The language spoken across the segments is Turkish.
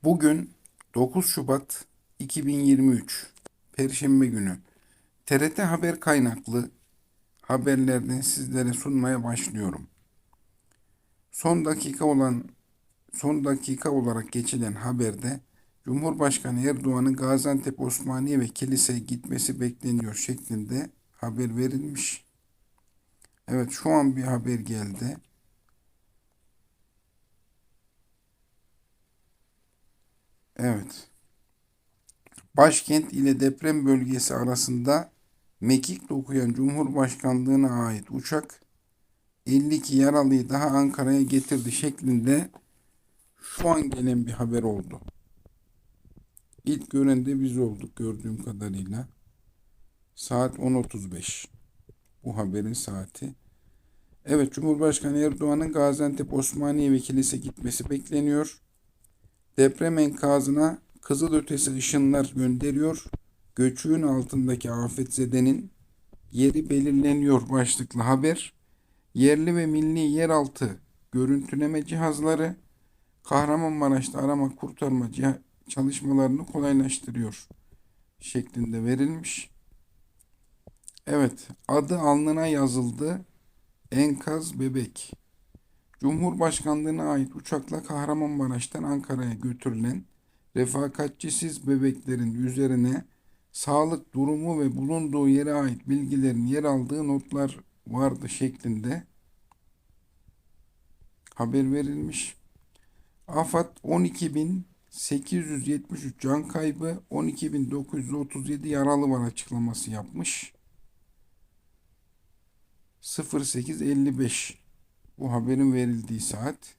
Bugün 9 Şubat 2023 Perşembe günü TRT Haber kaynaklı haberlerden sizlere sunmaya başlıyorum. Son dakika olan son dakika olarak geçilen haberde Cumhurbaşkanı Erdoğan'ın Gaziantep Osmaniye ve kiliseye gitmesi bekleniyor şeklinde haber verilmiş. Evet, şu an bir haber geldi. Evet. Başkent ile deprem bölgesi arasında mekik dokuyan Cumhurbaşkanlığına ait uçak 52 yaralıyı daha Ankara'ya getirdi şeklinde şu an gelen bir haber oldu. İlk gören de biz olduk gördüğüm kadarıyla. Saat 10.35. Bu haberin saati. Evet, Cumhurbaşkanı Erdoğan'ın Gaziantep Osmaniye ve Kilis'e gitmesi bekleniyor. Deprem enkazına kızılötesi ışınlar gönderiyor. Göçüğün altındaki afetzedenin yeri belirleniyor başlıklı haber. Yerli ve milli yeraltı görüntüleme cihazları Kahramanmaraş'ta arama kurtarma çalışmalarını kolaylaştırıyor şeklinde verilmiş. Evet, adı alnına yazıldı. Enkaz bebek. Cumhurbaşkanlığına ait uçakla Kahramanmaraş'tan Ankara'ya götürülen refakatçisiz bebeklerin üzerine sağlık durumu ve bulunduğu yere ait bilgilerin yer aldığı notlar vardı şeklinde haber verilmiş. AFAD 12.873 can kaybı, 12.937 yaralı var açıklaması yapmış. 08.55 bu haberin verildiği saat.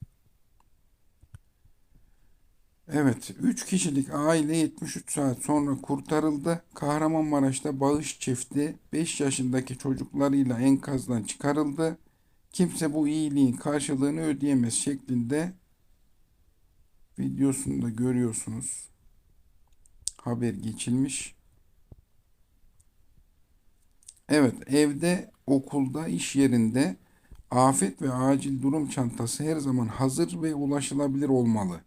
Evet, 3 kişilik aile 73 saat sonra kurtarıldı. Kahramanmaraş'ta bağış çifti 5 yaşındaki çocuklarıyla enkazdan çıkarıldı. Kimse bu iyiliğin karşılığını ödeyemez şeklinde videosunu da görüyorsunuz. Haber geçilmiş. Evet, evde, okulda, iş yerinde afet ve acil durum çantası her zaman hazır ve ulaşılabilir olmalı.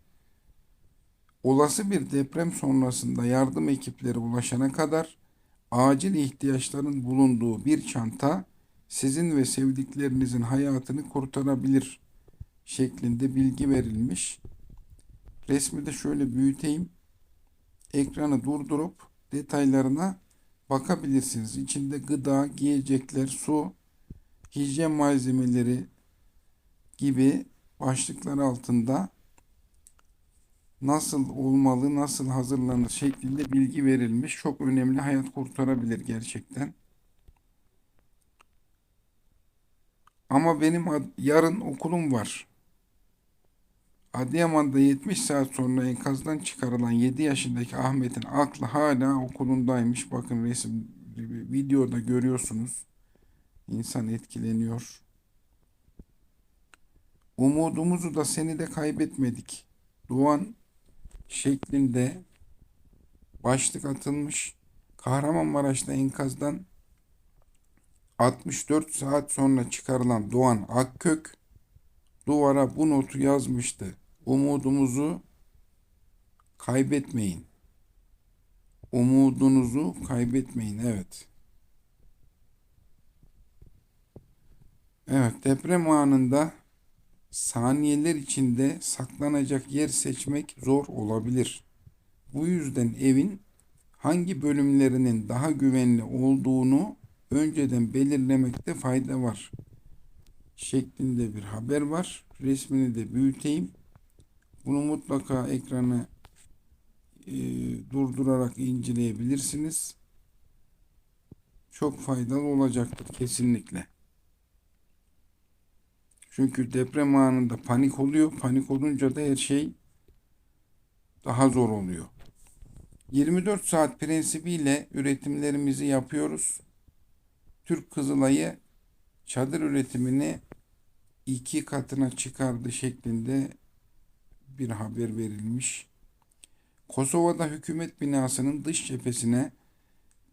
Olası bir deprem sonrasında yardım ekipleri ulaşana kadar acil ihtiyaçların bulunduğu bir çanta sizin ve sevdiklerinizin hayatını kurtarabilir şeklinde bilgi verilmiş. Resmi de şöyle büyüteyim. Ekranı durdurup detaylarına bakabilirsiniz. İçinde gıda, giyecekler, su, hijyen malzemeleri gibi başlıklar altında nasıl olmalı, nasıl hazırlanır şeklinde bilgi verilmiş. Çok önemli, hayat kurtarabilir gerçekten. Ama benim yarın okulum var. Adıyaman'da 70 saat sonra enkazdan çıkarılan 7 yaşındaki Ahmet'in aklı hala okulundaymış. Bakın resim, videoda görüyorsunuz. İnsan etkileniyor. Umudumuzu da seni de kaybetmedik. Doğan şeklinde başlık atılmış. Kahramanmaraş'ta enkazdan 64 saat sonra çıkarılan Doğan Akkök duvara bu notu yazmıştı. Umudumuzu kaybetmeyin. Umudunuzu kaybetmeyin. Evet. Evet, deprem anında saniyeler içinde saklanacak yer seçmek zor olabilir. Bu yüzden evin hangi bölümlerinin daha güvenli olduğunu önceden belirlemekte fayda var şeklinde bir haber var. Resmini de büyüteyim. Bunu mutlaka ekranı durdurarak inceleyebilirsiniz. Çok faydalı olacaktır kesinlikle. Çünkü deprem anında panik oluyor. Panik olunca da her şey daha zor oluyor. 24 saat prensibiyle üretimlerimizi yapıyoruz. Türk Kızılay'ı çadır üretimini 2 katına çıkardı şeklinde bir haber verilmiş. Kosova'da hükümet binasının dış cephesine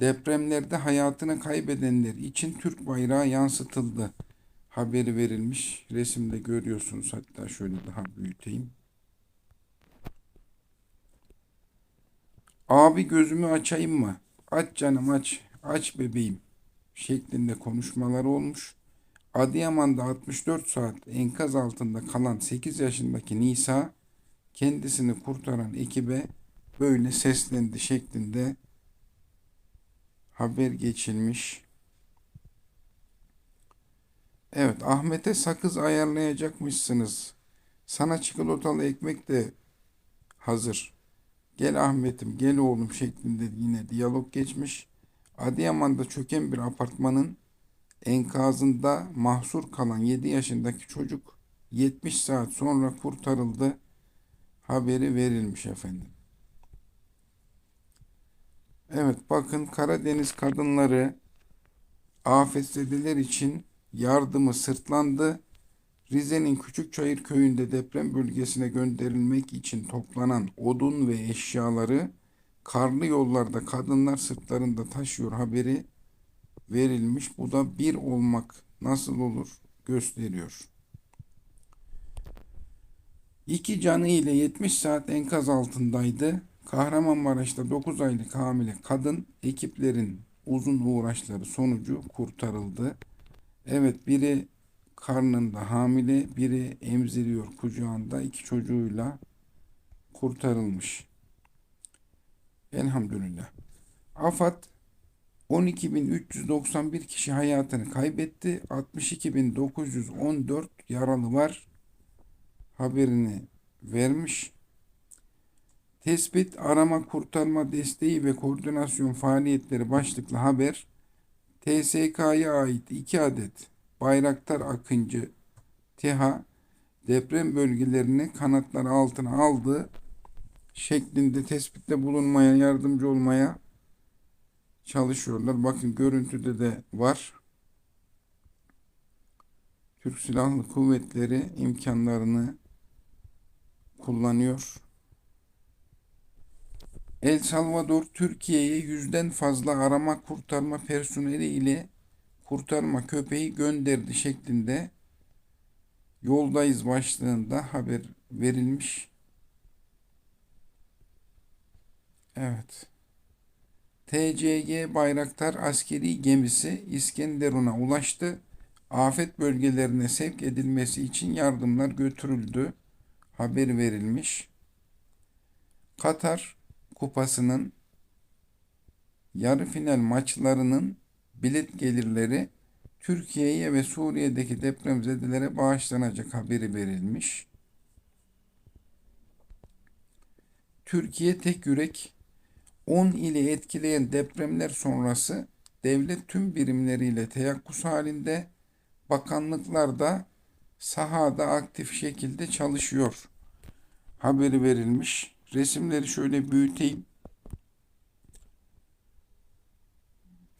depremlerde hayatını kaybedenler için Türk bayrağı yansıtıldı haberi verilmiş. Resimde görüyorsunuz. Hatta şöyle daha büyüteyim. Abi gözümü açayım mı? Aç canım aç. Aç bebeğim şeklinde konuşmalar olmuş. Adıyaman'da 64 saat enkaz altında kalan 8 yaşındaki Nisa kendisini kurtaran ekibe böyle seslendi şeklinde haber geçilmiş. Evet, Ahmet'e sakız ayarlayacakmışsınız. Sana çikolatalı ekmek de hazır. Gel Ahmet'im, gel oğlum şeklinde yine diyalog geçmiş. Adıyaman'da çöken bir apartmanın enkazında mahsur kalan 7 yaşındaki çocuk 70 saat sonra kurtarıldı. Haberi verilmiş efendim. Evet, bakın Karadeniz kadınları afetzedeler için yardımı sırtlandı. Rize'nin Küçükçayır köyünde deprem bölgesine gönderilmek için toplanan odun ve eşyaları karlı yollarda kadınlar sırtlarında taşıyor haberi verilmiş. Bu da bir olmak nasıl olur gösteriyor. İki canı ile 70 saat enkaz altındaydı. Kahramanmaraş'ta 9 aylık hamile kadın ekiplerin uzun uğraşları sonucu kurtarıldı. Evet, biri karnında hamile, biri emziriyor kucağında, iki çocuğuyla kurtarılmış. Elhamdülillah. AFAD 12.391 kişi hayatını kaybetti. 62.914 yaralı var. Haberini vermiş. Tespit, arama, kurtarma desteği ve koordinasyon faaliyetleri başlıklı haber TSK'ya ait 2 adet Bayraktar Akıncı TİHA deprem bölgelerini kanatları altına aldı şeklinde tespitte bulunmaya, yardımcı olmaya çalışıyorlar. Bakın görüntüde de var. Türk Silahlı Kuvvetleri imkanlarını kullanıyor. El Salvador, Türkiye'ye 100'den fazla arama kurtarma personeli ile kurtarma köpeği gönderdi şeklinde yoldayız başlığında haber verilmiş. Evet. TCG Bayraktar askeri gemisi İskenderun'a ulaştı. Afet bölgelerine sevk edilmesi için yardımlar götürüldü. Haber verilmiş. Katar Kupası'nın yarı final maçlarının bilet gelirleri Türkiye'ye ve Suriye'deki depremzedelere bağışlanacak haberi verilmiş. Türkiye tek yürek 10 ili etkileyen depremler sonrası devlet tüm birimleriyle teyakkuz halinde, bakanlıklar da sahada aktif şekilde çalışıyor. Haberi verilmiş. Resimleri şöyle büyüteyim.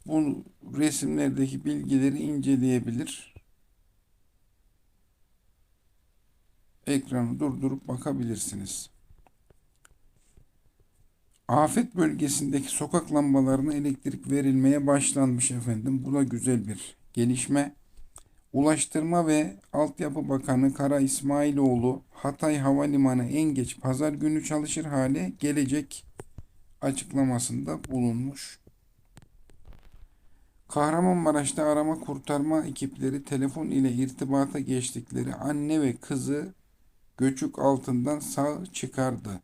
Bu resimlerdeki bilgileri inceleyebilir. Ekranı durdurup bakabilirsiniz. Afet bölgesindeki sokak lambalarına elektrik verilmeye başlanmış efendim. Bu da güzel bir gelişme. Ulaştırma ve Altyapı Bakanı Kara İsmailoğlu Hatay Havalimanı en geç pazar günü çalışır hale gelecek açıklamasında bulunmuş. Kahramanmaraş'ta arama kurtarma ekipleri telefon ile irtibata geçtikleri anne ve kızı göçük altından sağ çıkardı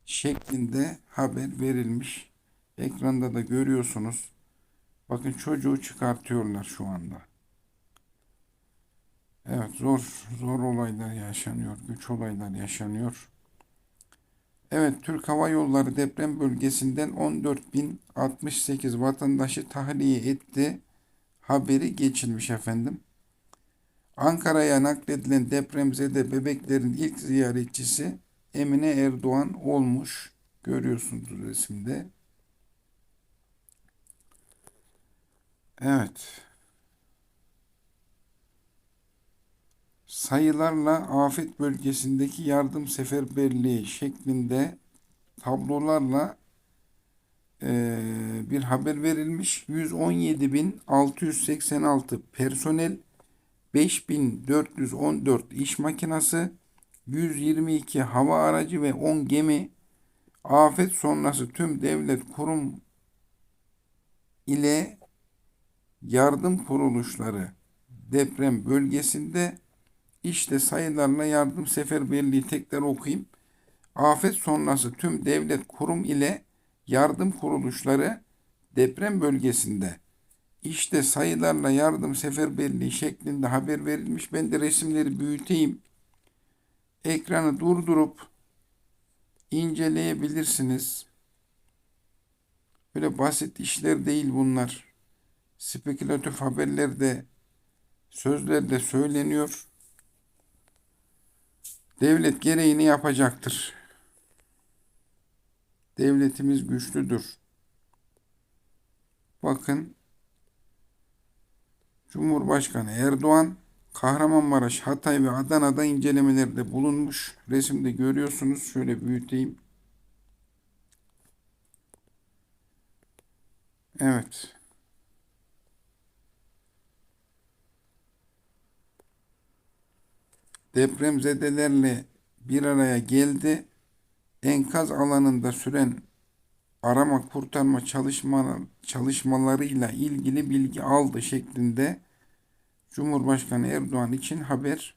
şeklinde haber verilmiş. Ekranda da görüyorsunuz. Bakın çocuğu çıkartıyorlar şu anda. Evet, zor olaylar yaşanıyor, güç olaylar yaşanıyor. Evet, Türk Hava Yolları deprem bölgesinden 14.068 vatandaşı tahliye etti. Haberi geçilmiş efendim. Ankara'ya nakledilen depremzede bebeklerin ilk ziyaretçisi Emine Erdoğan olmuş. Görüyorsunuz resimde. Evet. Sayılarla afet bölgesindeki yardım seferberliği şeklinde tablolarla bir haber verilmiş. 117.686 personel, 5.414 iş makinası, 122 hava aracı ve 10 gemi, Afet sonrası tüm devlet kurum ile yardım kuruluşları deprem bölgesinde. İşte sayılarla yardım seferberliği tekrar okuyayım. Afet sonrası tüm devlet kurum ile yardım kuruluşları deprem bölgesinde. İşte sayılarla yardım seferberliği şeklinde haber verilmiş. Ben de resimleri büyüteyim. Ekranı durdurup inceleyebilirsiniz. Böyle basit işler değil bunlar. Spekülatif haberlerde, sözlerde söyleniyor. Devlet gereğini yapacaktır. Devletimiz güçlüdür. Bakın, Cumhurbaşkanı Erdoğan Kahramanmaraş, Hatay ve Adana'da incelemelerde bulunmuş. Resimde görüyorsunuz. Şöyle büyüteyim. Evet. Depremzedelerle bir araya geldi. Enkaz alanında süren arama kurtarma çalışmalarıyla ilgili bilgi aldı şeklinde Cumhurbaşkanı Erdoğan için haber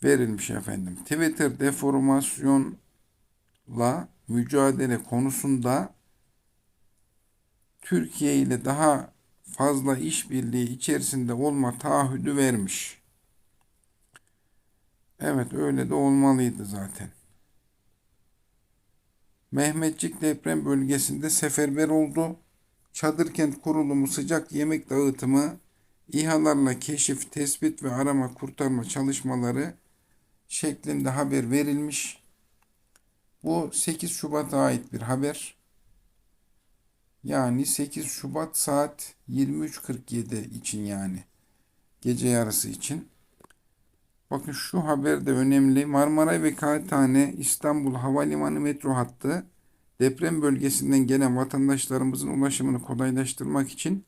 verilmiş efendim. Twitter deformasyonla mücadele konusunda Türkiye ile daha fazla işbirliği içerisinde olma taahhüdü vermiş. Evet, öyle de olmalıydı zaten. Mehmetçik deprem bölgesinde seferber oldu. Çadır kent kurulumu sıcak yemek dağıtımı, İHA'larla keşif, tespit ve arama kurtarma çalışmaları şeklinde haber verilmiş. Bu 8 Şubat'a ait bir haber. Yani 8 Şubat saat 23.47 için, yani gece yarısı için. Bakın, şu haber de önemli. Marmaray ve Kağıthane İstanbul Havalimanı metro hattı deprem bölgesinden gelen vatandaşlarımızın ulaşımını kolaylaştırmak için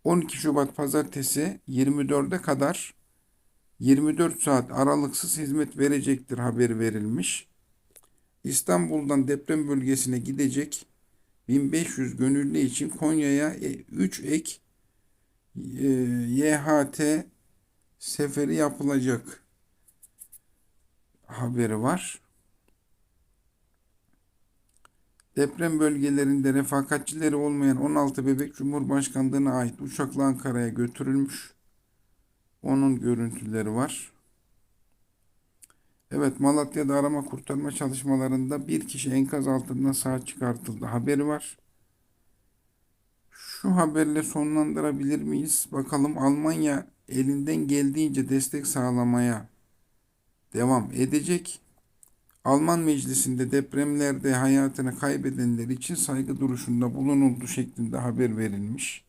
12 Şubat Pazartesi 24'e kadar 24 saat aralıksız hizmet verecektir haberi verilmiş. İstanbul'dan deprem bölgesine gidecek 1500 gönüllü için Konya'ya 3 ek YHT seferi yapılacak haberi var. Deprem bölgelerinde refakatçileri olmayan 16 bebek Cumhurbaşkanlığına ait uçakla Ankara'ya götürülmüş. Onun görüntüleri var. Evet, Malatya'da arama kurtarma çalışmalarında bir kişi enkaz altından sağ çıkartıldı haberi var. Şu haberle sonlandırabilir miyiz? Bakalım, Almanya elinden geldiğince destek sağlamaya devam edecek. Alman Meclisi'nde depremlerde hayatını kaybedenler için saygı duruşunda bulunuldu şeklinde haber verilmiş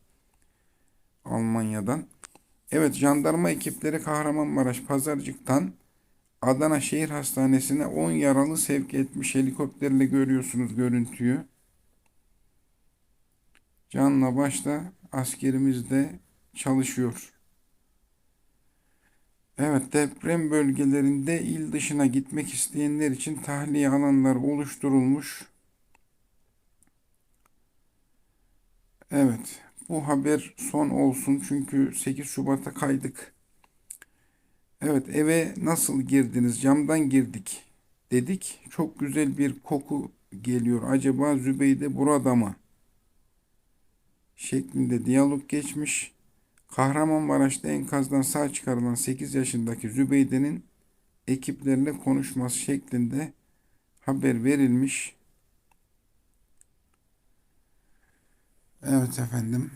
Almanya'dan. Evet, jandarma ekipleri Kahramanmaraş Pazarcık'tan Adana Şehir Hastanesi'ne 10 yaralı sevk etmiş. Helikopterle görüyorsunuz görüntüyü. Canla başla askerimiz de çalışıyor. Evet, deprem bölgelerinde il dışına gitmek isteyenler için tahliye alanları oluşturulmuş. Evet, bu haber son olsun çünkü 8 Şubat'a kaydık. Evet, eve nasıl girdiniz? Camdan girdik dedik. Çok güzel bir koku geliyor. Acaba Zübeyde burada mı? Şeklinde diyalog geçmiş. Kahramanmaraş'ta enkazdan sağ çıkarılan 8 yaşındaki Zübeyde'nin ekiplerle konuşması şeklinde haber verilmiş. Evet efendim.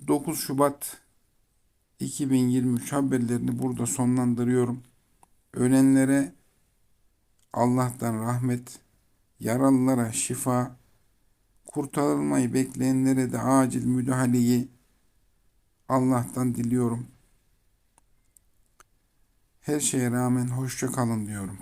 9 Şubat 2023 haberlerini burada sonlandırıyorum. Ölenlere Allah'tan rahmet, yaralılara şifa, kurtarılmayı bekleyenlere de acil müdahaleyi Allah'tan diliyorum. Her şeye rağmen hoşça kalın diyorum.